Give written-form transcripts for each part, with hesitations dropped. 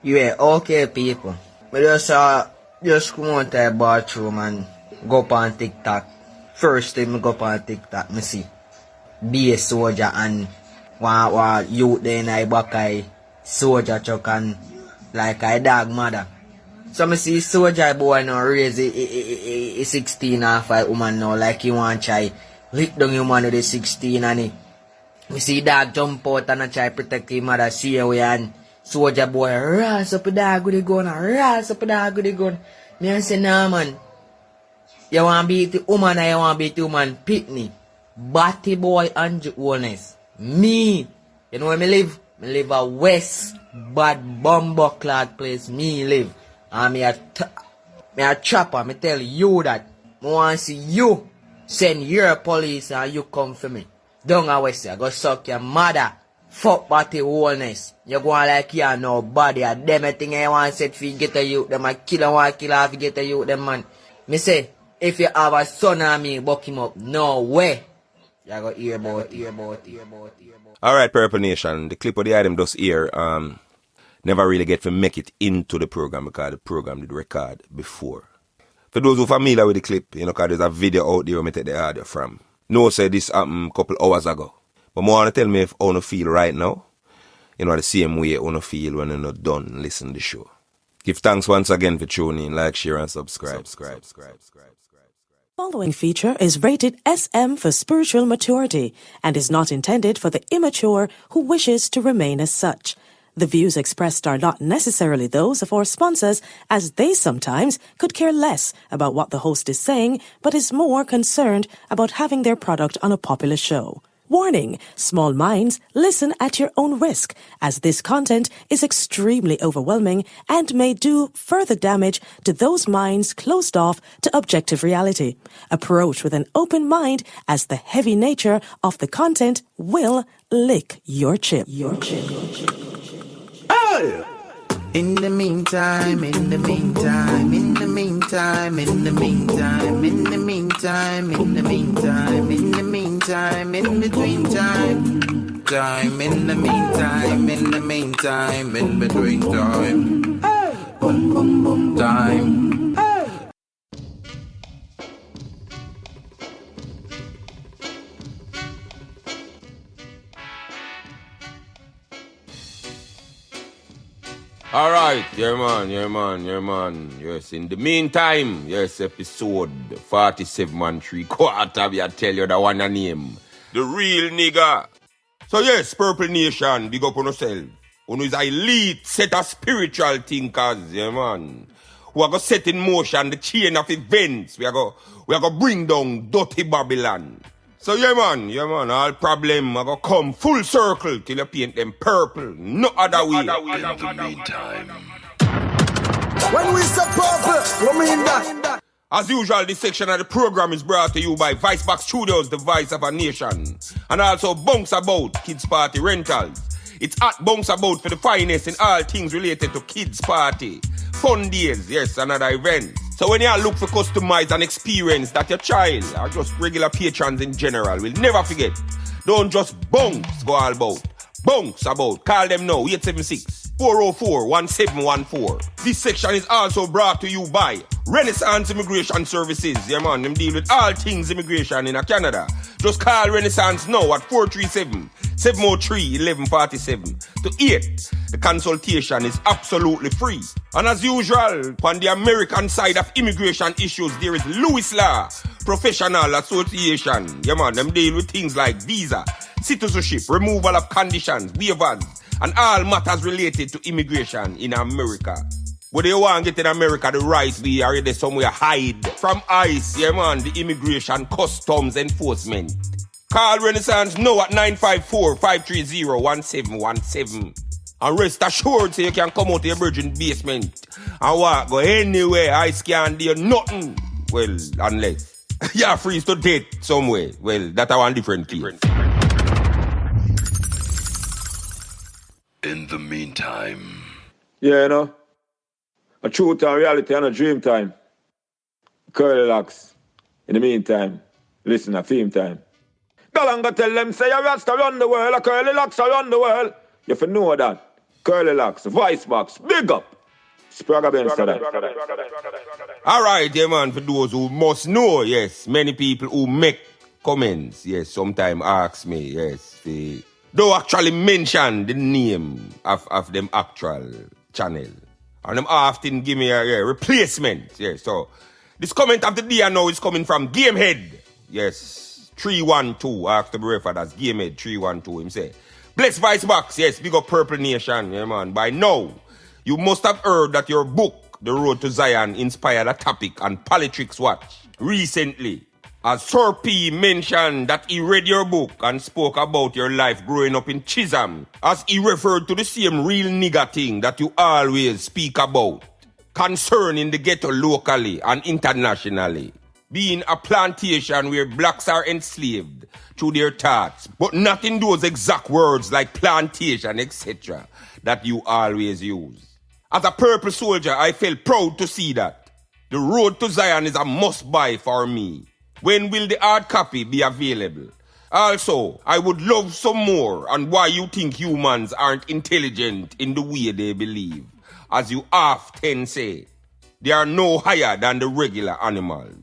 Yeah, okay, people. We just come out to the bathroom and go up on TikTok. First thing me go up on TikTok, me see be a soldier and one youth there in the back I soldier truck and like a dog mother. So me see soldier boy now raise a 16 half a woman now like he want try lick down human with the 16 and he. Me see dog jump out and try protect him mother see away and soldier boy ras up the dog with the gun and ras up the dog with the gun. Me I say nah man. You want beat the woman or you want beat the woman pitney. Batty boy Andrew Holness. Me. You know where me live? Me live a West Bad Bumbleclad place. Me live. And me a chopper. Me tell you that. I want to see you send your police and you come for me. Down a West. I go suck your mother. Fuck Batty Holness. You go on like you are nobody. A them thing I want to set for you get a youth. Them a kill off you get a youth. Them man. Me say, if you have a son on me, buck him up. No way. You got hear about. Alright, Purple Nation. The clip of the item does here never really get to make it into the program because the program did record before. For those who are familiar with the clip, you know, because there's a video out there where I take the audio from. No say this happened a couple hours ago. But I want to tell me if I want to feel right now, you know, the same way I want to feel when you're not done listening to the show. Give thanks once again for tuning in, like, share, and subscribe. Following feature is rated SM for spiritual maturity and is not intended for the immature who wishes to remain as such. The views expressed are not necessarily those of our sponsors, as they sometimes could care less about what the host is saying, but is more concerned about having their product on a popular show. Warning, small minds, listen at your own risk, as this content is extremely overwhelming and may do further damage to those minds closed off to objective reality. Approach with an open mind, as the heavy nature of the content will lick your chip. Oh! In the meantime, in the meantime, in the meantime, in the meantime, in the meantime, in the meantime, in the meantime, in between time, time, in the meantime, in the meantime, in between time, boom, boom, boom, time. Alright, yeah man. Yes, in the meantime, yes, episode 47 and 3/4, we tell you the one name. The real nigga. So yes, Purple Nation, big up on yourself. Who is a elite set of spiritual thinkers, yeah man. We are going to set in motion the chain of events. We are going to bring down dirty Babylon. So yeah man, all problem are going to come full circle till you paint them purple. No other way. In the meantime. When we say purple, we mean that. As usual, this section of the program is brought to you by Vicebox Studios, the voice of a nation. And also Bounce About, Kids Party Rentals. It's at Bounce About for the finest in all things related to Kids Party. Fun days, yes, another event. So when you look for customize and experience that your child or just regular patrons in general will never forget, don't just bounce go all about. Bounce About. Call them now, 876-404-1714. This section is also brought to you by Renaissance Immigration Services. Yeah man, them deal with all things immigration in Canada. Just call Renaissance now at 437-703-1147 to 8. The consultation is absolutely free. And as usual, on the American side of immigration issues, there is Lewis Law Professional Association. Yeah man, them deal with things like visa, citizenship, removal of conditions, waivers, and all matters related to immigration in America. Whether you want to get in America the right way or there somewhere hide from ICE, yeah man, the Immigration Customs Enforcement. Call Renaissance now at 954-530-1717. And rest assured so you can come out to your virgin basement and walk, go anywhere, ICE can't do nothing. Well, unless you're free to date somewhere. Well, that's one different case. In the meantime. Yeah, you know. A truth and reality and a dream time. Curly locks. In the meantime, listen a theme time. Galanga tell them say a Rasta run the world, a curly locks around the world. You have to know that. Curly Locks, Vice Box, big up. Spraga Ben said that. Alright, yeah man, for those who must know, yes, many people who make comments, yes, sometimes ask me, yes, they don't actually mention the name of them actual channel. And them often give me a replacement, yes. So, this comment of the day I know is coming from Gamehead, yes, 312, after the referred as Gamehead 312, him say, Bless Vice Box, yes, big up Purple Nation, yeah man, by now, you must have heard that your book, The Road to Zion, inspired a topic on Politics Watch recently. As Sir P mentioned that he read your book and spoke about your life growing up in Chisholm, as he referred to the same real nigger thing that you always speak about, concerning the ghetto locally and internationally, being a plantation where blacks are enslaved through their thoughts, but not in those exact words like plantation, etc., that you always use. As a purple soldier, I felt proud to see that. The Road to Zion is a must-buy for me. When will the hard copy be available? Also, I would love some more on why you think humans aren't intelligent in the way they believe. As you often say, they are no higher than the regular animals.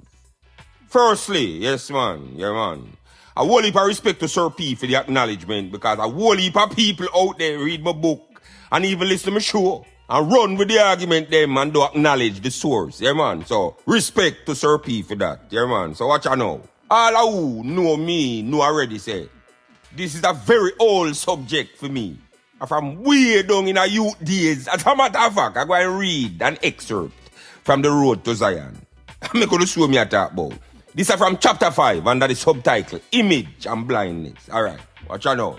Firstly, yes man, yeah man, a whole heap of respect to Sir P for the acknowledgement, because a whole heap of people out there read my book and even listen to my show and run with the argument them and don't acknowledge the source, yeah man. So, respect to Sir P for that, yeah man. So watch out now. All who know me know already say, this is a very old subject for me. From way down in our youth days, as a matter of fact, I'm going to read an excerpt from The Road to Zion. I'm going to show me a talk about. This is from chapter 5 under the subtitle, Image and Blindness. Alright, watch out now.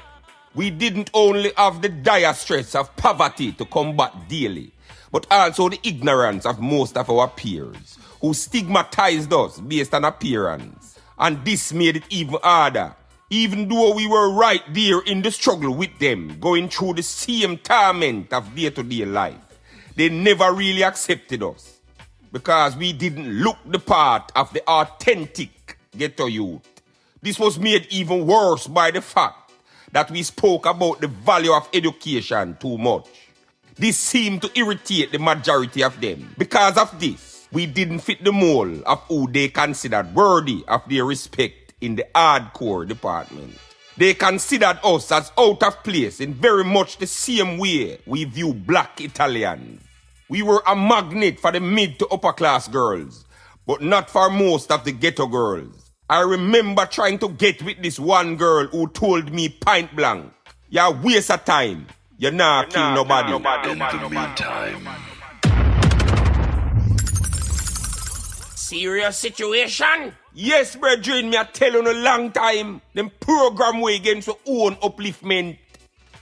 We didn't only have the dire stress of poverty to combat daily, but also the ignorance of most of our peers, who stigmatized us based on appearance. And this made it even harder, even though we were right there in the struggle with them, going through the same torment of day-to-day life. They never really accepted us, because we didn't look the part of the authentic ghetto youth. This was made even worse by the fact that we spoke about the value of education too much. This seemed to irritate the majority of them. Because of this, we didn't fit the mold of who they considered worthy of their respect in the hardcore department. They considered us as out of place in very much the same way we view black Italians. We were a magnet for the mid to upper class girls, but not for most of the ghetto girls. I remember trying to get with this one girl who told me point blank, "You waste of time. You're not kill nobody." In the meantime. Serious situation? Yes, brethren, me I tell you in a long time. Them program we against our own upliftment.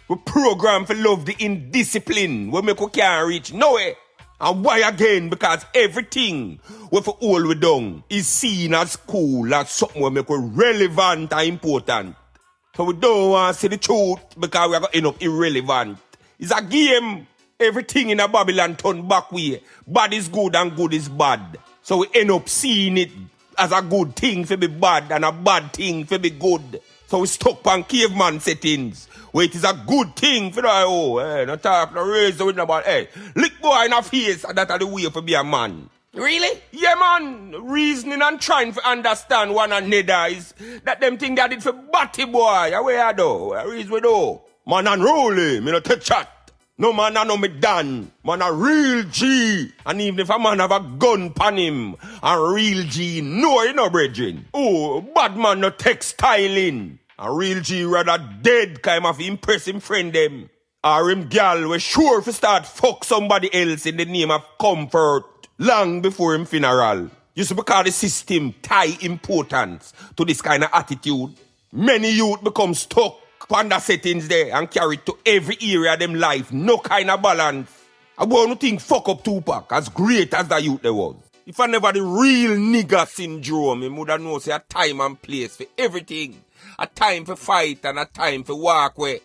We program for love the indiscipline. We make we can't reach nowhere. And why again? Because everything we for all we done is seen as cool, as something we make we relevant and important. So we don't want to see the truth because we are going to end up irrelevant. It's a game. Everything in a Babylon turn back way. Bad is good and good is bad. So we end up seeing it as a good thing for be bad and a bad thing for be good. So we stuck on caveman settings, where it is a good thing for the no talk, no raise with nobody. Hey, lick boy in the face, and that's the way for be a man. Really? Yeah, man. Reasoning and trying to understand one another is that them thing that did for batty boy. Where I do? Reason we do. Man unruly, me no take chat. No man I know me done. Man a real G. And even if a man have a gun pan him, a real G, no, you know, brethren. Oh, bad man no textiling. A real G rather dead kind of impress him friend them. Or him gal we sure to start fuck somebody else in the name of comfort long before him funeral. Just because the system tie importance to this kind of attitude, many youth become stuck on the settings there and carry it to every area of them life. No kind of balance. I won't think fuck up Tupac as great as the youth there was. If I never the real nigger syndrome, you would have known say a time and place for everything. A time for fight and a time for walk away.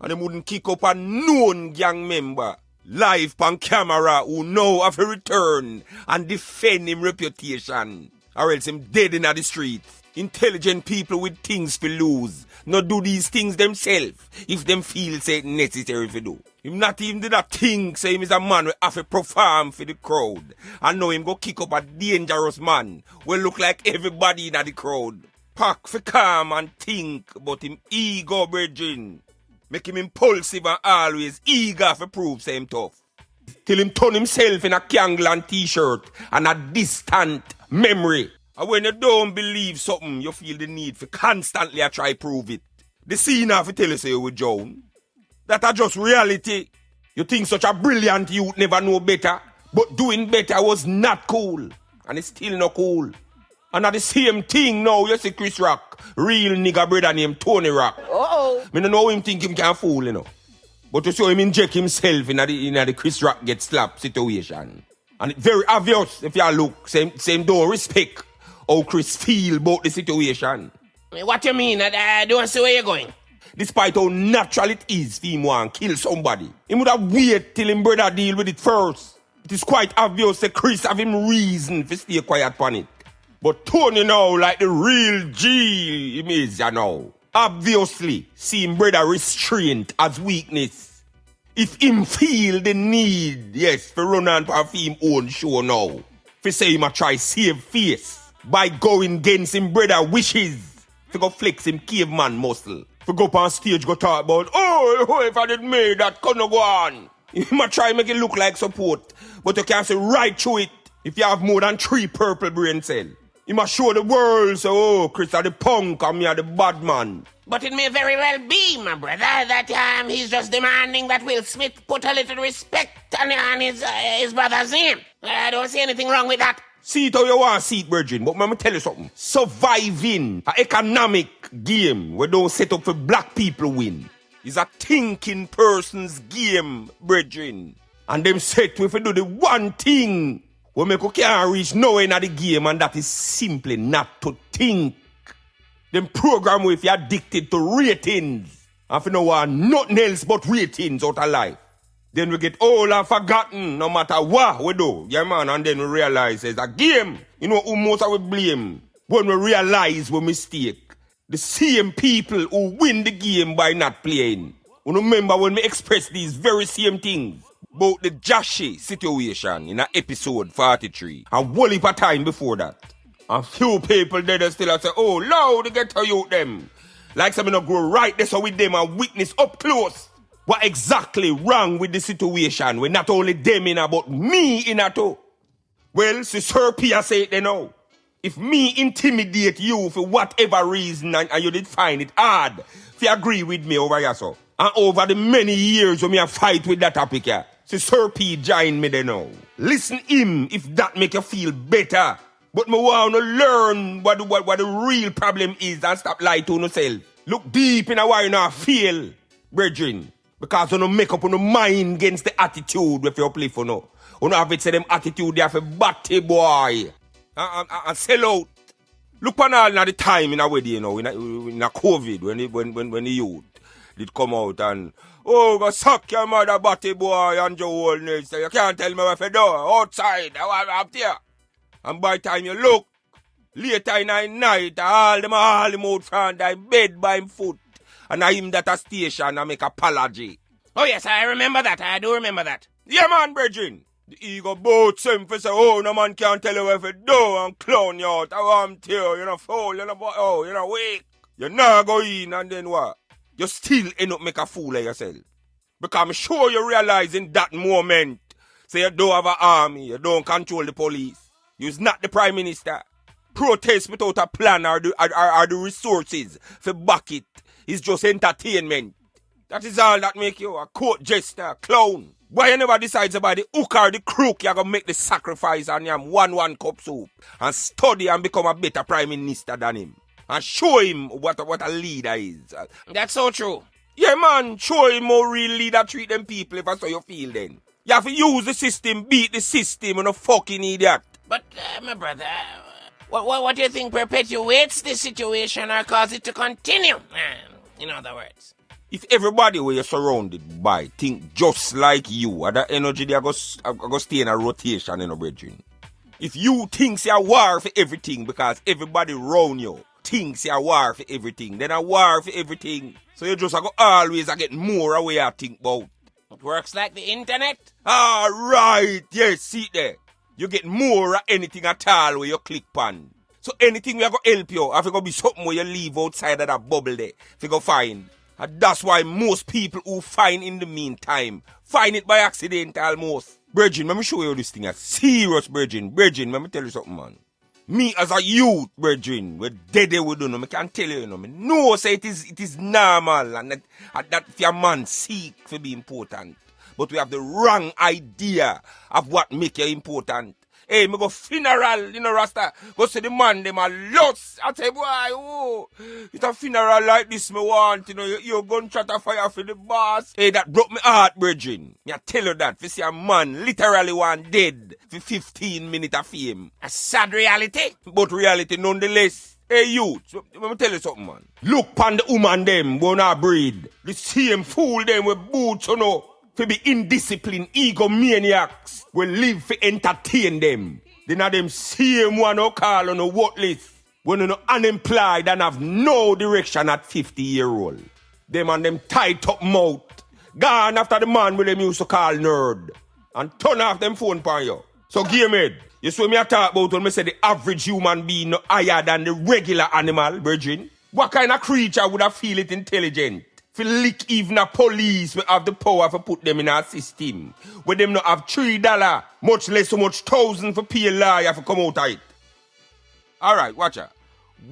And they wouldn't kick up a known gang member live on camera who know have to return and defend him reputation. Or else him dead in the streets. Intelligent people with things to lose. Not do these things themselves if them feel say necessary to do. Him not even did a thing, say him is a man we have to perform for the crowd. I know him go kick up a dangerous man. We look like everybody in the crowd. Pack for calm and think about him ego, bridging. Make him impulsive and always eager for prove say him tough. Till him turn himself in a Kangland t-shirt and a distant memory. And when you don't believe something, you feel the need for constantly try prove it. The scene have to tell you say you with Joan. That are just reality. You think such a brilliant youth never know better, but doing better was not cool. And it's still not cool. And at the same thing now, you see Chris Rock, real nigga brother named Tony Rock. Uh-oh. Me don't know him think him can fool, you know. But you saw him inject himself in the Chris Rock get slapped situation. And it's very obvious if you look, same don't respect how Chris feel about the situation. What you mean? I don't see where you're going. Despite how natural it is for him to kill somebody, he would have waited till him brother deal with it first. It is quite obvious that Chris have him reason to stay quiet on it. But Tony now, like the real G he is, you know, obviously see him brother restraint as weakness. If him feel the need, yes, for run on for him own show now, for say him a try save face by going against him brother wishes, to go flex him caveman muscle. For go up on stage, go talk about, oh, if I did me, that couldn't go on. You might try make it look like support, but you can't say right through it if you have more than 3 purple brain cells. You must show the world, so, oh, Chris are the punk and me are the bad man. But it may very well be, my brother, that he's just demanding that Will Smith put a little respect on his brother's name. I don't see anything wrong with that. See it how you want to see it, Virgin, but let me tell you something. Surviving an economic game where don't set up for black people win is a thinking person's game, Virgin. And them set we do the one thing we make you can't reach nowhere in the game, and that is simply not to think. Them program if you're addicted to ratings, and if you don't want nothing else but ratings out of life, then we get old and forgotten no matter what we do. Yeah, man, and then we realize it's a game. You know who most of we blame? When we realize we mistake. The same people who win the game by not playing. You remember when we express these very same things about the Joshy situation in episode 43 and one heap of time before that. And few people there still say, oh, Lord, they get to you them. Like some not go right there so with them and witness up close what exactly wrong with the situation when not only them in but me in too. Well, see Sir Pia say it they know. If me intimidate you for whatever reason and you did find it hard if you agree with me over here so. And over the many years when me a fight with that topic here. See Sir P join me they know. Listen him if that make you feel better. But me want to learn what the real problem is and stop lying to yourself. Look deep in why you not feel, brethren. Because you don't make up on the mind against the attitude if you play for no. You don't have it say them attitude they have a batty boy. And sell out. Look on all the time in a wedding, you know, in a COVID when the youth did come out and oh, go suck your mother batty boy and your old name. So you can't tell me what to do. Outside, I up there. And by the time you look, later in the night, all them out front, I bed by him foot. And I him that a station and make apology. Oh yes, I remember that. I do remember that. Yeah, man, brethren. The ego boat him for say, oh, no man can't tell you what to do and clown you out. I want to, you're not fool, you're not, oh, you're not weak. You're not go in and then what? You still end up make a fool of yourself. Because I'm sure you realize in that moment, say you don't have an army, you don't control the police. You're not the prime minister. Protest without a plan or the resources for back it. It's just entertainment. That is all that make you a court jester, clown. Why you never decides about the hook or the crook you're going to make the sacrifice and him 1 cup soup and study and become a better prime minister than him. And show him what a leader is. That's so true. Yeah, man, show him how real leader treat them people if that's how you feel then. You have to use the system, beat the system, and a fucking idiot. But, my brother, what do you think perpetuates this situation or cause it to continue? In other words. If everybody where you're surrounded by think just like you, and that energy they are going to stay in a rotation in a brethren. If you think you're war for everything because everybody around you thinks you're war for everything, then a war for everything. So you just go always get more away I think about. It works like the internet. Alright, yes, see there. You get more of anything at all where you click on. So anything we are going to help you, if it going to be something where you leave outside of that bubble there, if you go find. And that's why most people who find in the meantime, find it by accident almost. Bridging, let me show you this thing. Serious, Bridging, let me tell you something, man. Me as a youth, Bridging, we're dead we don't know. I can't tell you, me know say it is normal and that if your man seek to be important. But we have the wrong idea of what make you important. Hey, me go funeral, Rasta. Go see the man, them are lost. I say, boy, oh, it's a funeral like this me want, you gunshot a fire for the boss. Hey, that broke me heart, Bridging. I tell you that, if you see a man literally one dead for 15 minutes of fame. A sad reality. But reality nonetheless. Hey, youth, let me tell you something, man. Look pon the woman them, gonna breed. The same fool them with boots, to be indisciplined egomaniacs will live to entertain them. They not them same one who call on a worthless when you unemployed and have no direction at 50-year-old. Them and them tight up mouth. Gone after the man with them used to call nerd. And turn off them phone pan you. So game head. You see me I talk about when I say the average human being no higher than the regular animal, Virgin. What kind of creature would have feel it intelligent? For lick even a police will have the power to put them in our system. Where them not have $3, much less so much thousand for pay a lawyer for come out of it. Alright, watch out.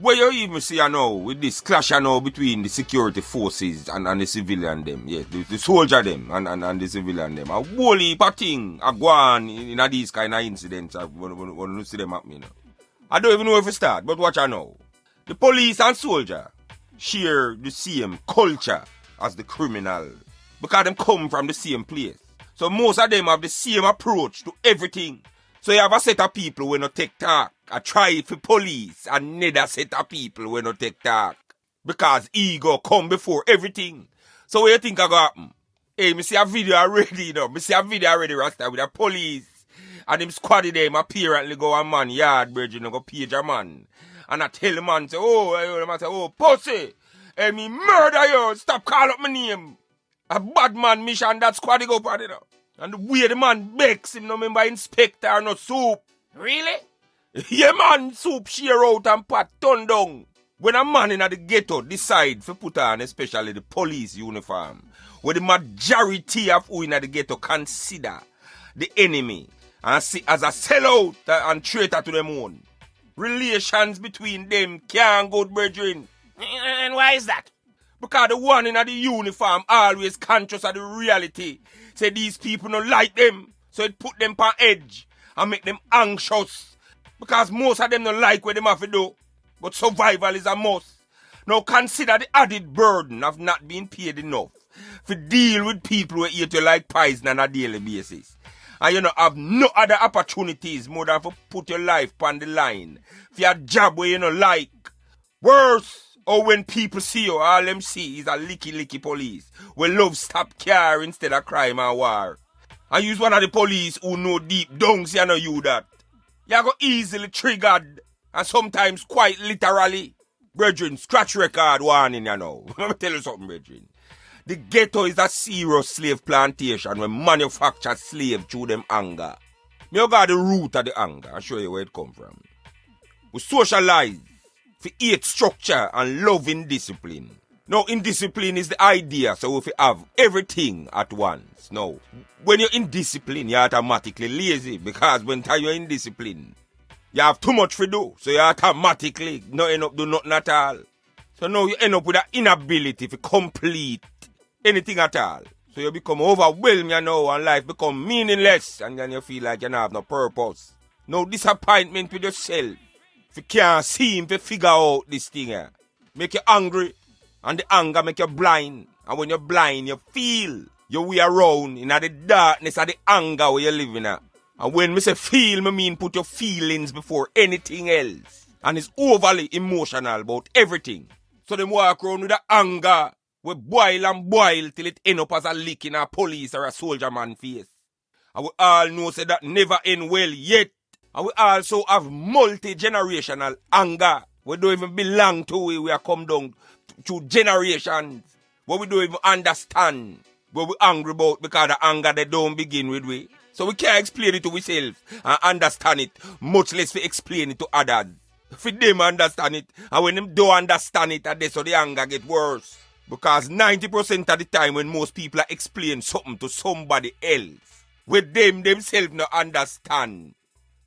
Where you even see now with this clash now between the security forces and the civilian them. Yeah, the soldier them and the civilian them. A whole heap of thing a go on in these kind of incidents when you see them happening. I don't even know if to start, but watch out now. The police and soldier share the same culture as the criminal because them come from the same place. So most of them have the same approach to everything. So you have a set of people when you take talk, a try for police, and another set of people when you take talk. Because ego come before everything. So what you think I go happen? Hey, me see a video already, Rasta, with the police. And them squaddy them apparently go a man yard, Virgin, go page a man. And I tell the man, say, oh, pussy, hey, me murder you, stop calling up my name. A bad man mission, that squad go upon it. And the way the man begs him, no remember inspector, no soup. Really? Yeah, man, soup share out and pot turn down. When a man in the ghetto decide to put on, especially the police uniform, where the majority of who in the ghetto consider the enemy and see as a sellout and traitor to them own. Relations between them can't go, brethren. And why is that? Because the one in the uniform always conscious of the reality. Say these people don't like them, so it put them on edge and make them anxious. Because most of them don't like what them have to do. But survival is a must. Now consider the added burden of not being paid enough to deal with people who eat you like poison on a daily basis. And you don't have no other opportunities more than to put your life on the line for your job where you don't like. Worse, or when people see you, all them see is a licky police where love stop care instead of crime and war. And use one of the police who know deep down say know you that. You go easily triggered and sometimes quite literally. Brethren, scratch record warning you know. Let me tell you something, brethren. The ghetto is a serious slave plantation where manufacture slave through them anger. Me got the root of the anger and show you where it come from. We socialize for hate structure and love indiscipline. Now, indiscipline is the idea, so if you have everything at once. Now, when you're indisciplined, you're automatically lazy because when you're indisciplined, you have too much to do, so you automatically not end up doing nothing at all. So now you end up with an inability to complete anything at all. So you become overwhelmed, you know, and life become meaningless, and then you feel like you don't have no purpose. No disappointment with yourself. If you can't seem to figure out this thing here, make you angry, and the anger make you blind. And when you're blind, you feel your way around in the darkness of the anger where you're living at. And when me say feel, me mean put your feelings before anything else. And it's overly emotional about everything. So them walk around with the anger, we boil and boil till it end up as a lick in a police or a soldier man face. And we all know say that never end well yet. And we also have multi-generational anger. We don't even belong to it. We are come down to generations where we don't even understand. what we angry about because the anger they don't begin with we. So we can't explain it to ourselves and understand it, much less we explain it to others. For them understand it, and when them don't understand it, that's how the anger get worse. Because 90% of the time when most people explain something to somebody else, with them themselves not understand.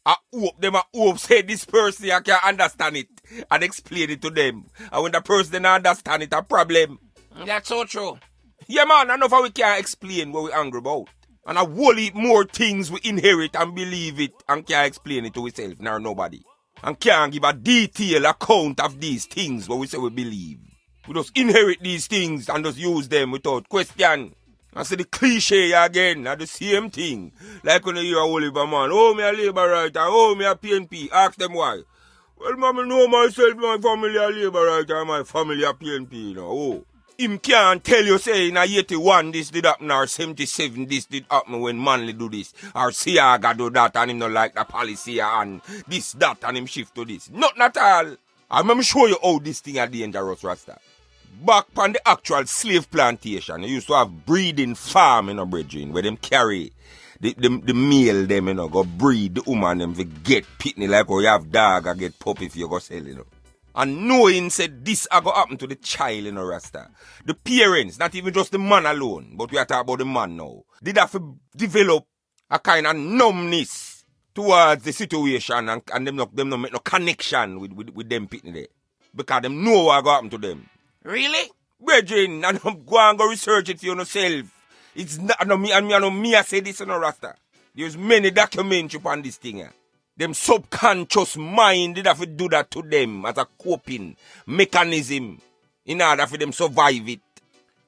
I hope say this person I can understand it and explain it to them. And when the person don't understand it, a problem. That's so true. Yeah, man, enough how we can't explain what we angry about. And a whole heap more things we inherit and believe it and can't explain it to ourselves, nor nobody. And can't give a detailed account of these things what we say we believe. We just inherit these things and just use them without question. And say the cliche again, are the same thing. Like when you hear a Oliver man, oh, me a labor writer, oh, me a PNP. Ask them why. Well, mama know myself, my family a labor writer, my family a PNP, you know. Oh. Him can't tell you, say, in a 81 this did happen, or 77 this did happen when Manly do this, or Siaga do that, and him not like the policy, and this, that, and him shift to this. Nothing at all. I'm show you how this thing are dangerous, Rasta. Back on the actual slave plantation, you used to have breeding farm, you know, brethren, where them carry the male, them, you know, go breed the woman, them, to get pitney, like how you have dog, or get puppy if you go sell, you know. And knowing said this are going to happen to the child in a Rasta. The parents, not even just the man alone, but we are talking about the man now. Did have to develop a kind of numbness towards the situation and them not make no connection with them pitney there. Because them know what going to happen to them. Really? Brethren, and go and go research it for yourself. It's not me I say this in a Rasta. There's many documentaries on this thing here. Them subconscious mind did have to do that to them as a coping mechanism in order for them survive it.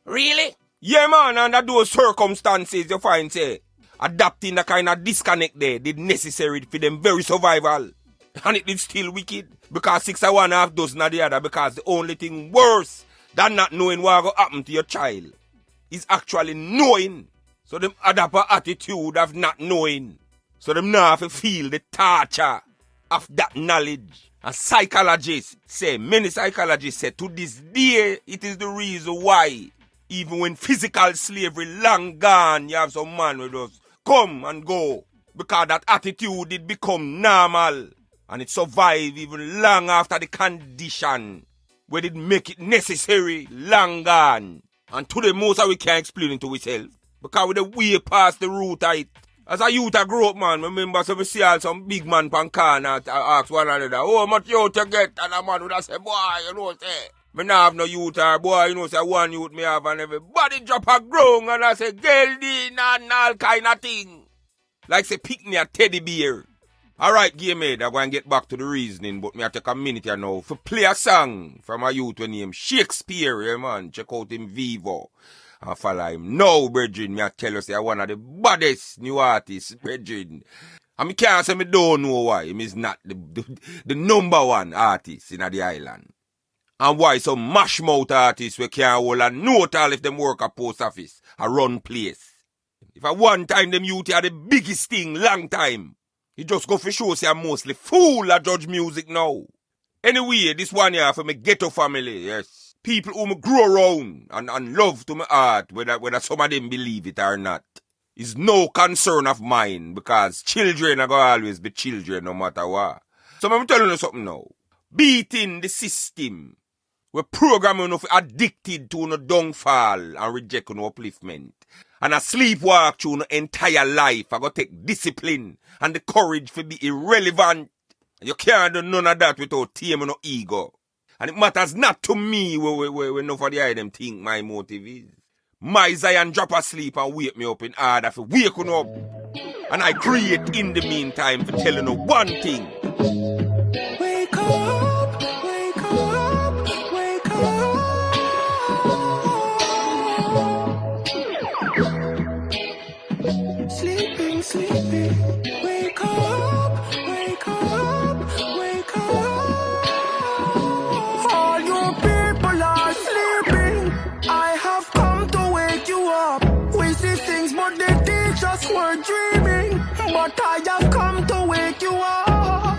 Really? Yeah, man, under those circumstances you find, say, adapting the kind of disconnect there did necessary for them very survival. And it is still wicked. Because 6 of one half dozen of the other, because the only thing worse than not knowing what will happen to your child is actually knowing. So them adapt an attitude of not knowing. So them now have to feel the torture of that knowledge. And psychologists say, many psychologists say, to this day, it is the reason why, even when physical slavery long gone, you have some man who just come and go. Because that attitude did become normal. And it survived even long after the condition where it make it necessary, long gone. And today, most of we can't explain it to ourselves. Because we're way past the root of it. As a youth I grew up, man, remember so we see all some big man pan corner ask one another, oh, how much youth you get? And a man would have say, boy, you know, say, me not have no youth or boy, you know, say one youth me have and everybody drop a ground and I say, gelding and all kind of thing. Like say, pick me a teddy bear. Alright, game mate, I'm going to get back to the reasoning, but me have to take a minute here now to play a song from a youth named Shakespeare, yeah, man. Check out him Vivo. And follow him. No, brethren, me I tell you, say, one of the baddest new artists, brethren. And me can't say me don't know why. Him is not the number one artist in the island. And why some mash mouth artists we can't hold a note all if them work at post office, a run place. If at one time them youth are the biggest thing, long time, it just go for show say I'm mostly fool at judge music now. Anyway, this one here for my ghetto family, yes. People who me grow around and love to my heart, whether some of them believe it or not, is no concern of mine because children are going to always be children no matter what. So I'm telling you something now. Beating the system, we're programming of addicted to no downfall and reject no upliftment. And a sleepwalk through no entire life. I got to take discipline and the courage to be irrelevant. You can't do none of that without taming no ego. And it matters not to me where enough of the item think my motive is. My Zion drop asleep and wake me up in order for waking up. And I create in the meantime for telling you one thing. Wake up, wake up, wake up. Sleeping, sleeping. Wake up, wake up, wake up. All you people are sleeping. I have come to wake you up. We see things, but they teach us we're dreaming. But I have come to wake you up.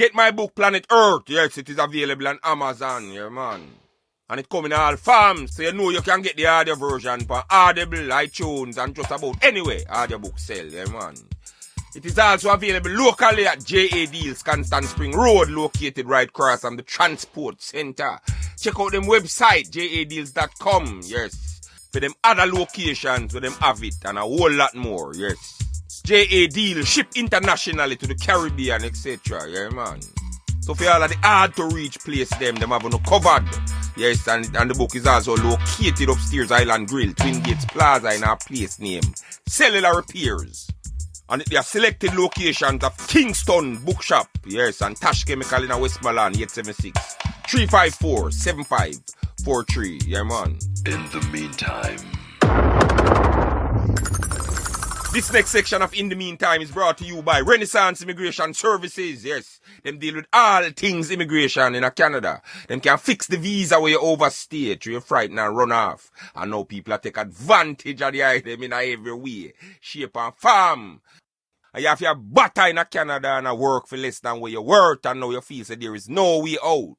Get my book Planet Earth. Yes, it is available on Amazon, yeah man. And it come in all forms, so you know you can get the audio version for Audible, iTunes, and just about anywhere audiobook sell, yeah man. It is also available locally at J.A. Deals, Constant Spring Road, located right across from the Transport Center. Check out them website, jadeals.com, yes. For them other locations where them have it, and a whole lot more, yes. J.A. Deal ship internationally to the Caribbean, etc. Yeah, man. So for all of the hard to reach place, them have no covered. Yes, and the book is also located upstairs Island Grill, Twin Gates Plaza in our place name, Cellular Repairs. And there are selected locations of Kingston Bookshop, yes, and Tash Chemical in Westmoreland, 876-354-7543. Yeah, man. In the meantime. This next section of In the Meantime is brought to you by Renaissance Immigration Services. Yes, them deal with all things immigration in Canada. Them can fix the visa where you overstay, so you're frightened and run off. And now people take advantage of the item in every way, shape and form. And you have your butter in Canada and work for less than where you work, and now you feel that there is no way out.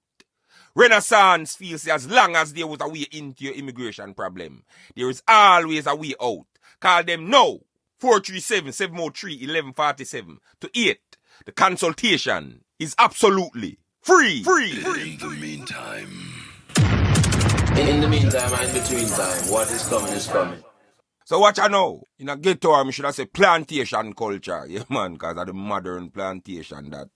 Renaissance feels as long as there was a way into your immigration problem, there is always a way out. Call them now. 437-703-1147 to 8. The consultation is absolutely free. In the meantime. In the meantime and in between time, what is coming is coming. So what you know? In a ghetto, I should have said plantation culture. Yeah, man, because of the modern plantation that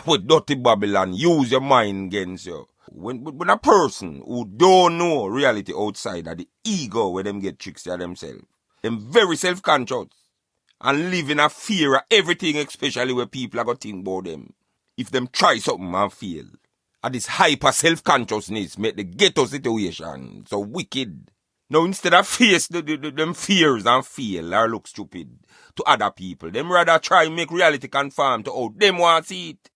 with dirty Babylon use your mind against you. When a person who don't know reality outside of the ego where them get tricks to themselves, them very self-conscious and live in a fear of everything, especially where people are going to think about them. If them try something and fail. And this hyper self-consciousness make the ghetto situation so wicked. Now instead of face them fears and fail or look stupid to other people, them rather try and make reality conform to how them want to see it.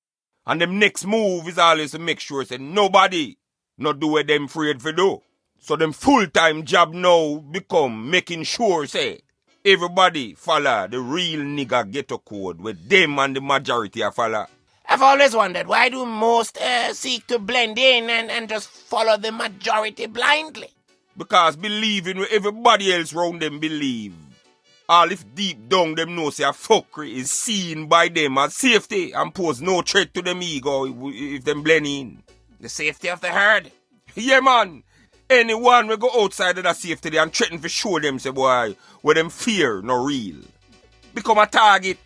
And them next move is always to make sure say nobody not do what them afraid for do. So them full-time job now become making sure, say, everybody follow the real nigga ghetto code where them and the majority are follow. I've always wondered, why do most seek to blend in and just follow the majority blindly? Because believing what everybody else round them believe. All if deep down them know say a fuckery is seen by them as safety and pose no threat to them ego if them blend in. The safety of the herd? Yeah, man. Anyone will go outside of that safety and threaten for show them, say, boy, where them fear no real. Become a target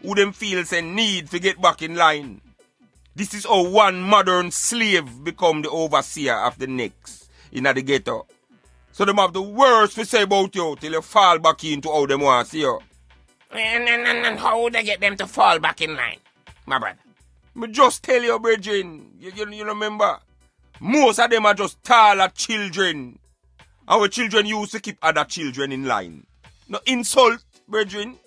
who them feel say need to get back in line. This is how one modern slave become the overseer of the next in the ghetto. So them have the worst to say about you till you fall back into how them want to see you. And how would I get them to fall back in line, my brother? Me just tell you, brethren, you remember? Most of them are just taller children. Our children used to keep other children in line. No insult, brethren.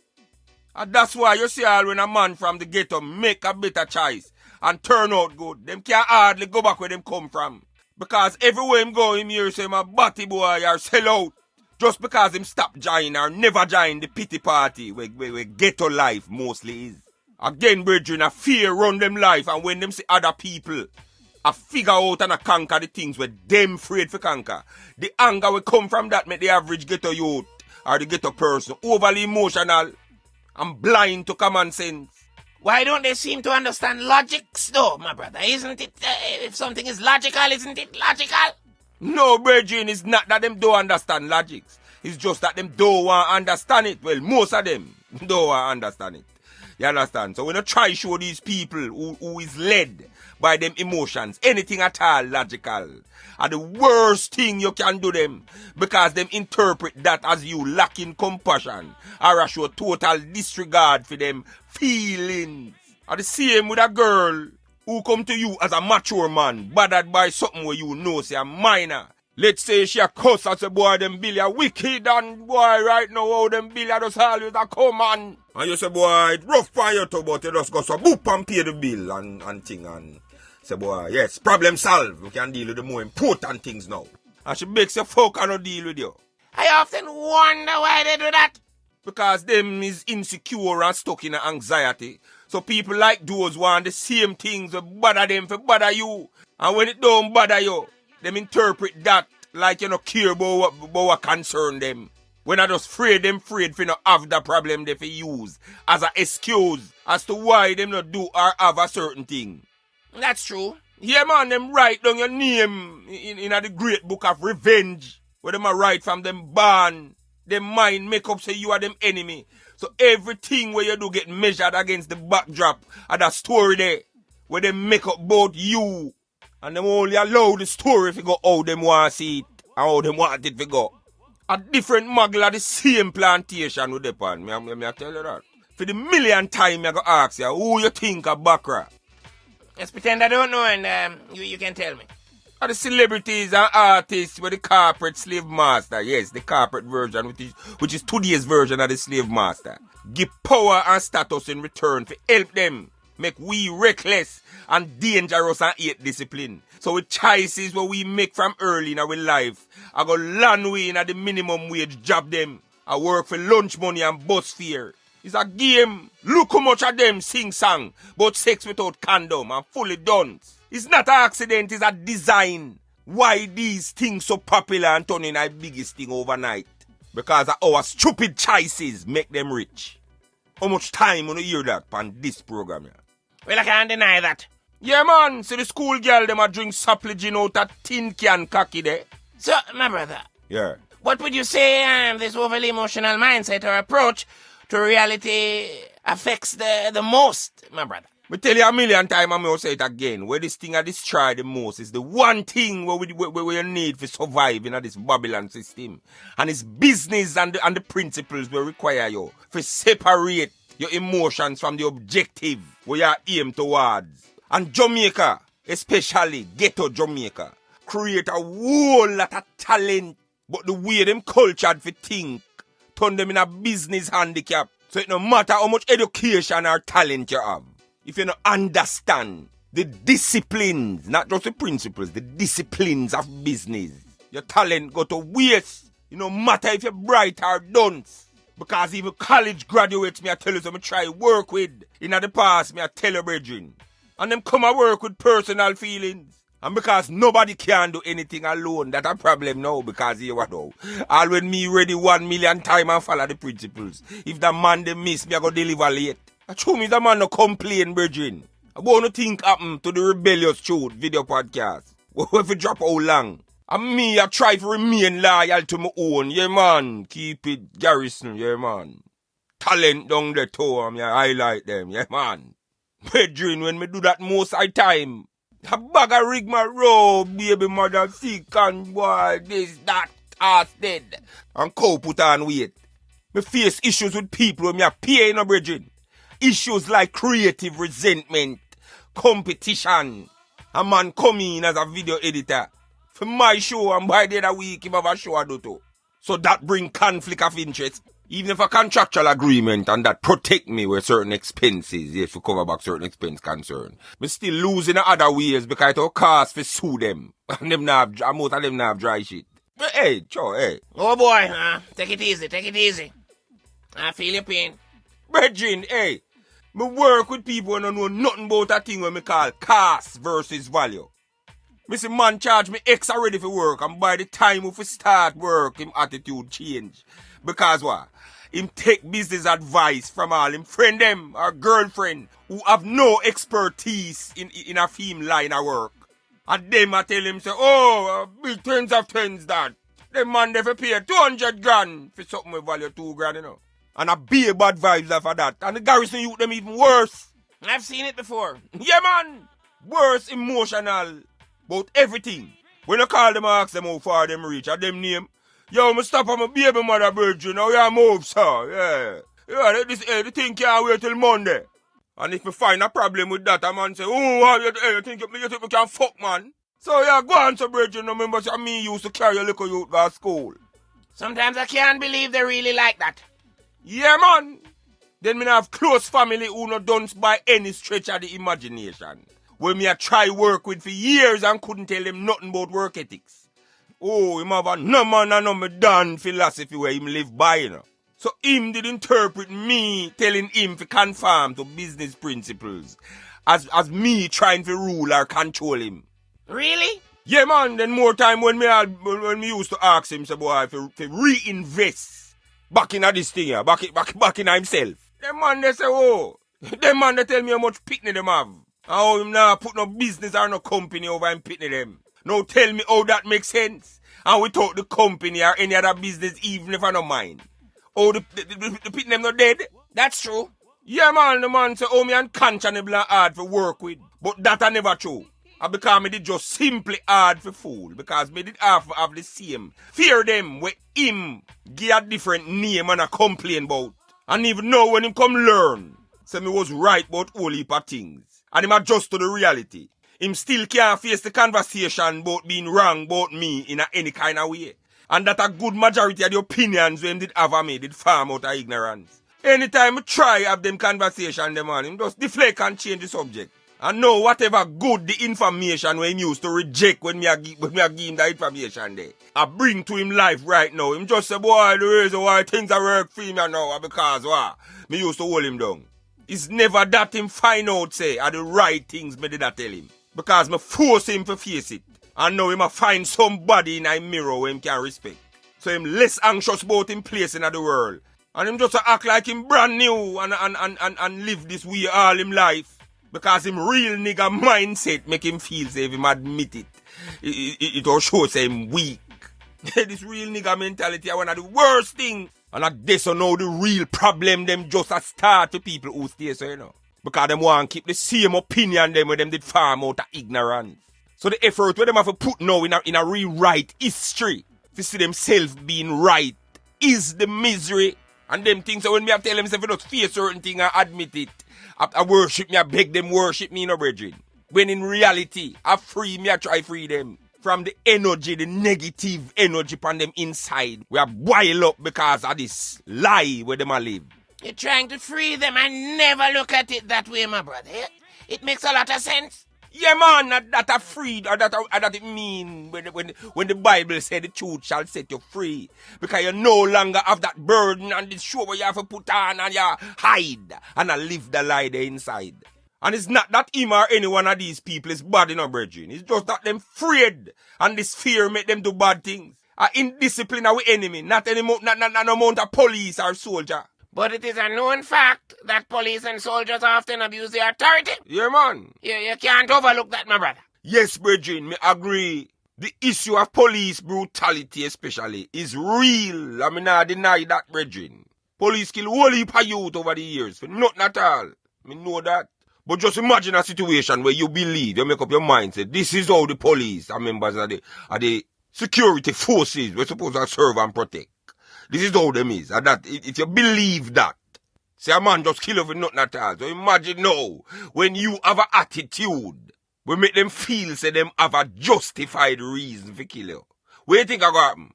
And that's why you see all when a man from the ghetto make a better choice and turn out good, them can't hardly go back where them come from. Because everywhere him go, him hear say my batty boy or sell out. Just because him stop join or never join the pity party where ghetto life mostly is. Again, brethren, a fear run them life, and when them see other people I figure out and I conquer the things where them afraid for conquer. The anger will come from that make the average ghetto youth or the ghetto person overly emotional and blind to common sense. Why don't they seem to understand logics though, my brother? Isn't it, if something is logical, isn't it logical? No, brethren, it's not that them don't understand logics. It's just that them don't want to understand it. Well, most of them don't want to understand it. You understand? So when you try to show these people who is led by them emotions, anything at all logical, are the worst thing you can do them, because them interpret that as you lacking compassion or a show total disregard for them feelings. Are the same with a girl who come to you as a mature man, bothered by something where you know say a minor. Let's say she a cuss and say, boy, them Billy are wicked, and boy, right now, how them Billy are just always a come on. And you say, boy, it's rough for you too, but you just go so boop and pay the bill and thing, and say, boy, yes, problem solved. We can deal with the more important things now. And she makes you fuck and not deal with you. I often wonder why they do that. Because them is insecure and stuck in anxiety. So people like those want the same things that bother them for bother you. And when it don't bother you, them interpret that like you no care about what concern them. When I just afraid for not have the problem they fi use as an excuse as to why them not do or have a certain thing. That's true. Yeah, man, them write down your name in the great book of revenge. Where them a write from them born. Them mind make up say you are them enemy. So everything where you do get measured against the backdrop of that story there. Where they make up about you. And them only allow the story if you go how them want to see it. And how them want it to go. A different muggle of the same plantation with them on. Me I tell you that. For the millionth time I go ask you, who you think of Bakra? Let's pretend I don't know and you can tell me. Are the celebrities and artists with the corporate slave master. Yes, the corporate version, which is today's version of the slave master. Give power and status in return for help them. Make we reckless and dangerous and hate discipline. So with choices what we make from early in our life, I go land we in at the minimum wage job them. I work for lunch money and bus fare. It's a game. Look how much of them sing song about sex without condom and fully done. It's not an accident, it's a design. Why these things so popular and turning our biggest thing overnight? Because of our stupid choices make them rich. How much time when you hear that on this program? Yeah? Well, I can't deny that. Yeah, man. See the school girl, them a drink sapple gin out a tin can cocky there. So, my brother. Yeah. What would you say this overly emotional mindset or approach to reality affects the most, my brother? Me tell you a million times, and I'll say it again. Where this thing I destroy the most is the one thing where we need to survive in this Babylon system. And it's business and the principles will require you to separate your emotions from the objective where you aim towards. And Jamaica, especially ghetto Jamaica, create a whole lot of talent. But the way them cultured for think, turn them in a business handicap. So it no matter how much education or talent you have. If you don't understand the disciplines, not just the principles, the disciplines of business, your talent go to waste. It no matter if you're bright or dunce. Because even college graduates, me I tell you, so I try work with. In the past, me I tell you, brethren. And them come and work with personal feelings. And because nobody can do anything alone, that's a problem now. Because here what now? All when me ready 1 million times and follow the principles. If the man they miss, me I go deliver late. I true me the man no complain, brethren. I want to think happen to the Rebellious Truth video podcast. If it drop how long? And me, I try to remain loyal to my own. Yeah, man. Keep it garrison. Yeah, man. Talent down the toe. I highlight them. Yeah, man. Brethren, when me do that most of the time, a bag of rig my robe, baby mother sick and boy, this, that, ass dead. And cow put on weight. Me face issues with people when me a pay, no brethren. Issues like creative resentment, competition. A man come in as a video editor for my show and by the other week he have a show I do too. So that bring conflict of interest. Even if a contractual agreement and that protect me with certain expenses, if you cover back certain expense concern. Me still losing in other ways because it will cost to sue them. And them not have, most of them not have dry shit. But hey, sure, hey. Oh boy, take it easy, take it easy. I feel your pain. Brethren, hey. Me work with people who don't know nothing about a thing when me call cost versus value. Me see man charge me extra ready for work and by the time we start work, him attitude change. Because what? Him take business advice from all him friend them or girlfriend who have no expertise in a female line of work. And them I tell him say, oh, big tens of tens that. Them man they for pay 200 grand for something with value 2 grand, you know. And I be bad vibes after that. And the garrison youth them even worse. I've seen it before. Yeah, man. Worse emotional about everything. When I call them, I ask them how far them reach. At them name. Yo, me stop on my baby mother virgin. Now you move, sir. Yeah. Yeah, the thing can't wait till Monday. And if me find a problem with that, a man say, oh, you think we can fuck, man? So yeah, go on, sir, virgin. Remember, so me used to carry a little youth to school. Sometimes I can't believe they really like that. Yeah, man. Then me have close family who no done by any stretch of the imagination. When me a try work with for years and couldn't tell them nothing about work ethics. Oh, him have a no man and no me done philosophy where him live by, you know. So him did interpret me telling him to conform to business principles as me trying to rule or control him. Really? Yeah, man. Then more time when me used to ask him, say, boy, to reinvest back in this thing here, back in himself. Them man, they say, oh, them man, they tell me how much pitney them have. How him now put no business or no company over him pitney them. Now tell me how that makes sense. And without the company or any other business, even if I don't mind. Oh, the pitney them not dead? That's true. Yeah, man, the man say, oh, me unconscionable and hard for work with. But that I never true. Because me did just simply hard for fool. Because me did have the same. Fear them where him give a different name and a complain about. And even now when him come learn, say me was right about whole heap of things. And him adjust to the reality. Him still can't face the conversation about being wrong about me in any kind of way. And that a good majority of the opinions when him did have of me did farm out of ignorance. Anytime I try have them conversation, them man, him just deflect and change the subject. And know whatever good the information when him used to reject when me a give him the information there. I bring to him life right now. Him just say, boy, the reason why things are work for me now because why? Me used to hold him down. It's never that him find out say are the right things me did not tell him. Because me force him to face it. And now him a find somebody in a mirror where him can respect. So him less anxious about him place in the world. And him just act like him brand new and live this way all him life. Because him real nigga mindset make him feel say if him admit it. It all shows him weak. This real nigga mentality is one of the worst things. And I guess know the real problem them just a start to people who stay so you know. Because them want to keep the same opinion them when them did farm out of ignorance. So the effort where them have to put now in a rewrite history to see themselves being right is the misery. And them things so when me have tell them if you don't face certain thing and admit it. I worship me, I beg them worship me, no brethren. When in reality, I try free them from the energy, the negative energy upon them inside. We are boil up because of this lie where them a live. You're trying to free them and never look at it that way, my brother. It makes a lot of sense. Yeah, man, that are free, that it mean when the Bible said the truth shall set you free. Because you no longer have that burden and this show where you have to put on and you hide and live the lie there inside. And it's not that him or any one of these people is bad in a brethren. It's just that them afraid and this fear make them do bad things. Indiscipline our enemy, not an amount of police or soldier. But it is a known fact that police and soldiers often abuse their authority. Yeah, man. You can't overlook that, my brother. Yes, brethren, me agree. The issue of police brutality especially is real. I mean, I deny that, brethren. Police kill whole heap of youth over the years. For nothing at all. Me know that. But just imagine a situation where you believe, you make up your mind, say, this is how the police and members of the security forces we're supposed to serve and protect. This is how them is. And that if you believe that, say a man just kill you for nothing at all. So imagine now, when you have an attitude, we make them feel say them have a justified reason for kill you. What do you think I got happen?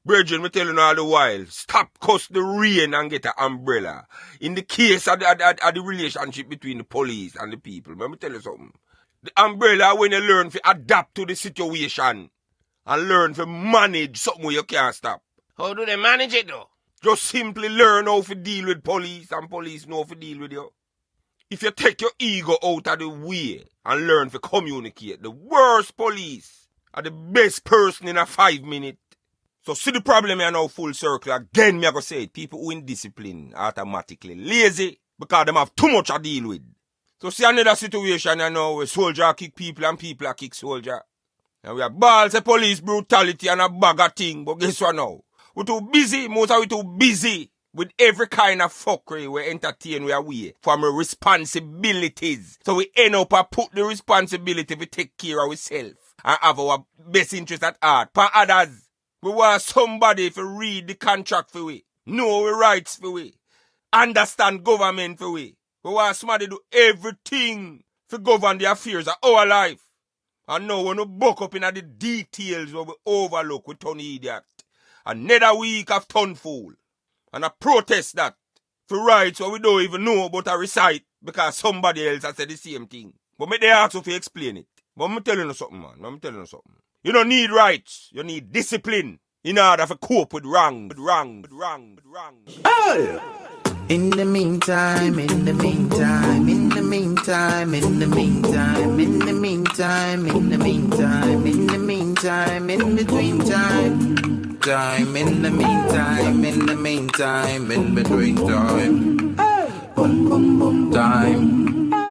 Brethren, me tell you all the while, stop cuss the rain and get an umbrella. In the case of the relationship between the police and the people, let me tell you something. The umbrella when you learn to adapt to the situation and learn to manage something where you can't stop. How do they manage it though? Just simply learn how to deal with police and police know how to deal with you. If you take your ego out of the way and learn to communicate, the worst police are the best person in a 5 minute. So see the problem here now full circle. Again, me I go say it. People who indiscipline automatically lazy because them have too much to deal with. So see another situation you know where soldier kick people and people kick soldier. And we have balls of police brutality and a bag of thing. But guess what now? We're too busy, most of we too busy with every kind of fuckery we entertain we away from our responsibilities. So we end up and put the responsibility to take care of ourselves and have our best interest at heart. For others, we want somebody to read the contract for we, know our rights for we, understand government for we. We want somebody to do everything to govern the affairs of our life. And now when we buck up in the details where we overlook, we turn idiot. Another week of turn fool. And I protest that for rights what we don't even know about a recite because somebody else has said the same thing. But me they ask you to explain it. But I'm telling you something, man. I'm telling you something. You don't need rights. You need discipline. in order to cope with wrong. In the meantime, in the meantime, in the meantime, in the meantime, in the meantime, in the meantime, in the meantime, in between time, in the meantime, in the meantime, in between time, boom boom boom time.